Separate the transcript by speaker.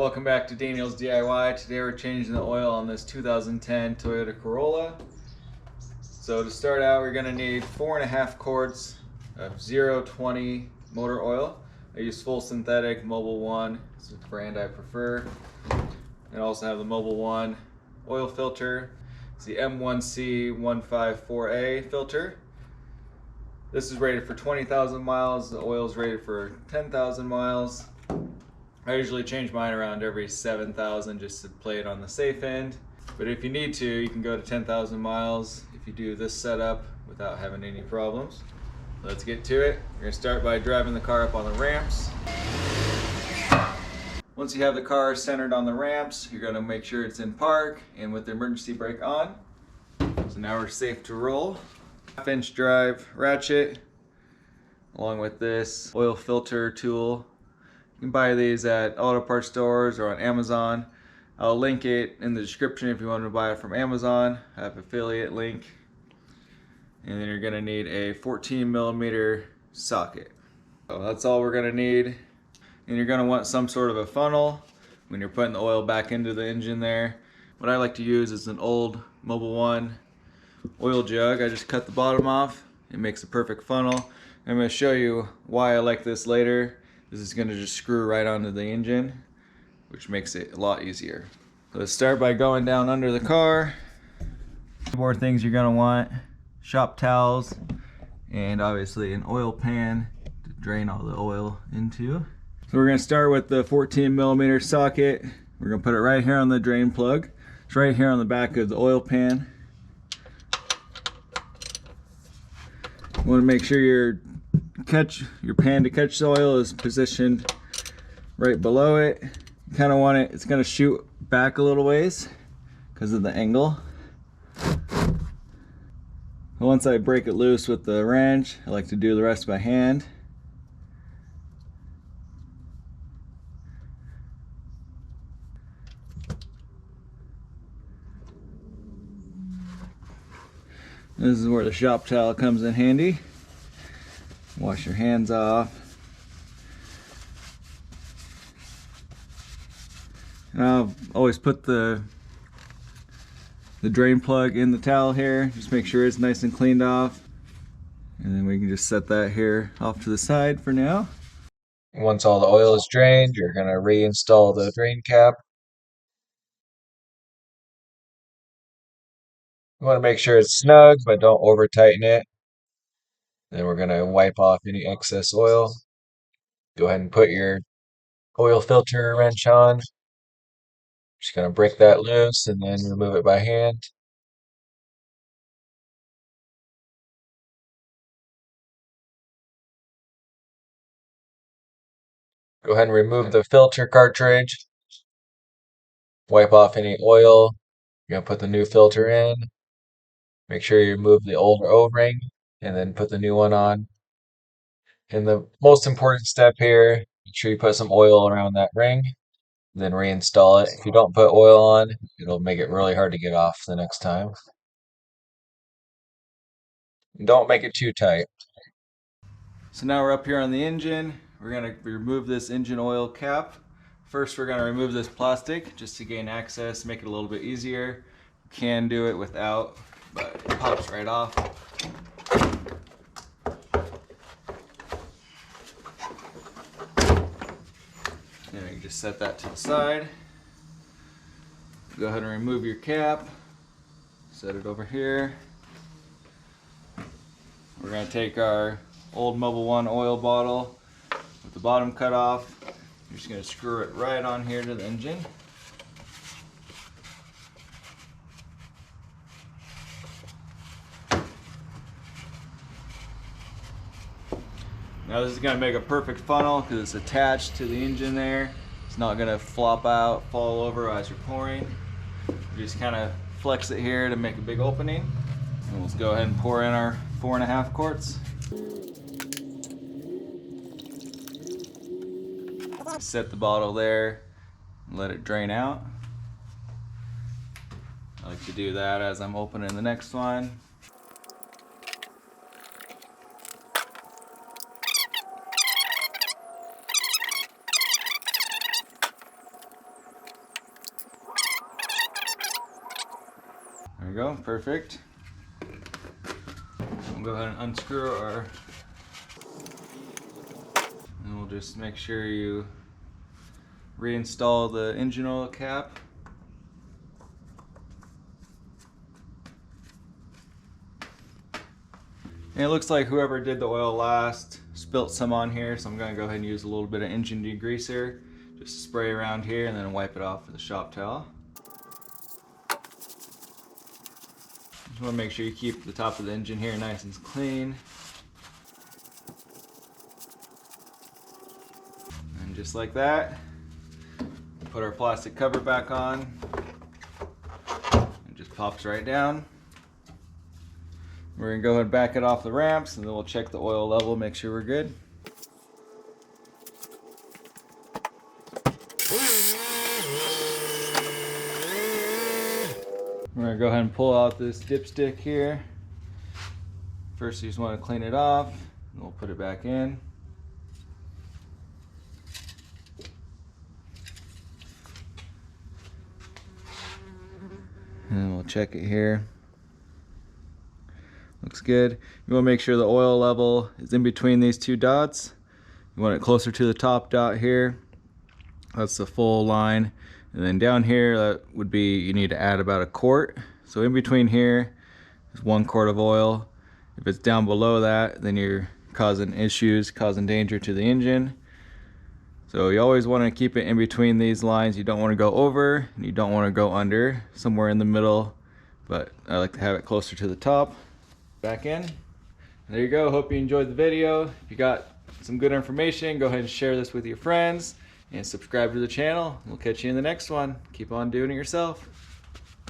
Speaker 1: Welcome back to DanielsDIY. Today we're changing the oil on this 2010 Toyota Corolla. So to start out, we're going to need 4.5 quarts of 020 motor oil. I use full synthetic Mobil 1. It's the brand I prefer. I also have the Mobil 1 oil filter. It's the M1C154A filter. This is rated for 20,000 miles. The oil is rated for 10,000 miles. I usually change mine around every 7,000 just to play it on the safe end. But if you need to, you can go to 10,000 miles if you do this setup without having any problems. Let's get to it. You're gonna start by driving the car up on the ramps. Once you have the car centered on the ramps, you're gonna make sure it's in park and with the emergency brake on. So now we're safe to roll. 1/2-inch drive ratchet, along with this oil filter tool. You can buy these at auto parts stores or on Amazon. I'll link it in the description if you want to buy it from Amazon. I have an affiliate link. And then you're going to need a 14mm socket. So that's all we're going to need. And you're going to want some sort of a funnel when you're putting the oil back into the engine there. What I like to use is an old Mobil 1 oil jug. I just cut the bottom off. It makes a perfect funnel. I'm going to show you why I like this later. This is going to just screw right onto the engine, which makes it a lot easier. So let's start by going down under the car. More things you're going to want: shop towels and obviously an oil pan to drain all the oil into. So we're going to start with the 14mm socket. We're going to put it right here on the drain plug. It's right here on the back of the oil pan. You want to make sure your pan to catch the oil is positioned right below it. You kind of want it, it's going to shoot back a little ways because of the angle. Once I break it loose with the wrench, I like to do the rest by hand. This is where the shop towel comes in handy. Wash your hands off. And I'll always put the drain plug in the towel here. Just make sure it's nice and cleaned off. And then we can just set that here off to the side for now. Once all the oil is drained, you're going to reinstall the drain cap. You want to make sure it's snug, but don't over tighten it. Then we're going to wipe off any excess oil. Go ahead and put your oil filter wrench on. Just going to break that loose and then remove it by hand. Go ahead and remove the filter cartridge. Wipe off any oil. You're going to put the new filter in. Make sure you remove the old O-ring and then put the new one on. And the most important step here, make sure you put some oil around that ring, then reinstall it. If you don't put oil on, it'll make it really hard to get off the next time. And don't make it too tight. So now we're up here on the engine. We're going to remove this engine oil cap. First, we're going to remove this plastic just to gain access, make it a little bit easier. You can do it without, but it pops right off. Then you just set that to the side. Go ahead and remove your cap. Set it over here. We're going to take our old Mobil 1 oil bottle with the bottom cut off. You're just going to screw it right on here to the engine. Now this is going to make a perfect funnel because it's attached to the engine there. It's not going to flop out, fall over as you're pouring. You just kind of flex it here to make a big opening. And let's go ahead and pour in our 4.5 quarts. Set the bottle there and let it drain out. I like to do that as I'm opening the next one. we go, perfect. We'll go ahead and unscrew our, and we'll just make sure you reinstall the engine oil cap. And it looks like whoever did the oil last spilt some on here, so I'm going to go ahead and use a little bit of engine degreaser. Just spray around here and then wipe it off with a shop towel. Just want to make sure you keep the top of the engine here nice and clean. And just like that, put our plastic cover back on. It just pops right down. We're going to go ahead and back it off the ramps, and then we'll check the oil level, make sure we're good. We're going to go ahead and pull out this dipstick here. First you just want to clean it off, and we'll put it back in. And we'll check it here. Looks good. You want to make sure the oil level is in between these two dots. You want it closer to the top dot here. That's the full line. And then down here, that would be, you need to add about a quart. So in between here is 1 quart of oil. If it's down below that, then you're causing issues, causing danger to the engine. So you always want to keep it in between these lines. You don't want to go over, and you don't want to go under, somewhere in the middle. But I like to have it closer to the top. Back in. There you go. Hope you enjoyed the video. If you got some good information, go ahead and share this with your friends and subscribe to the channel. We'll catch you in the next one. Keep on doing it yourself.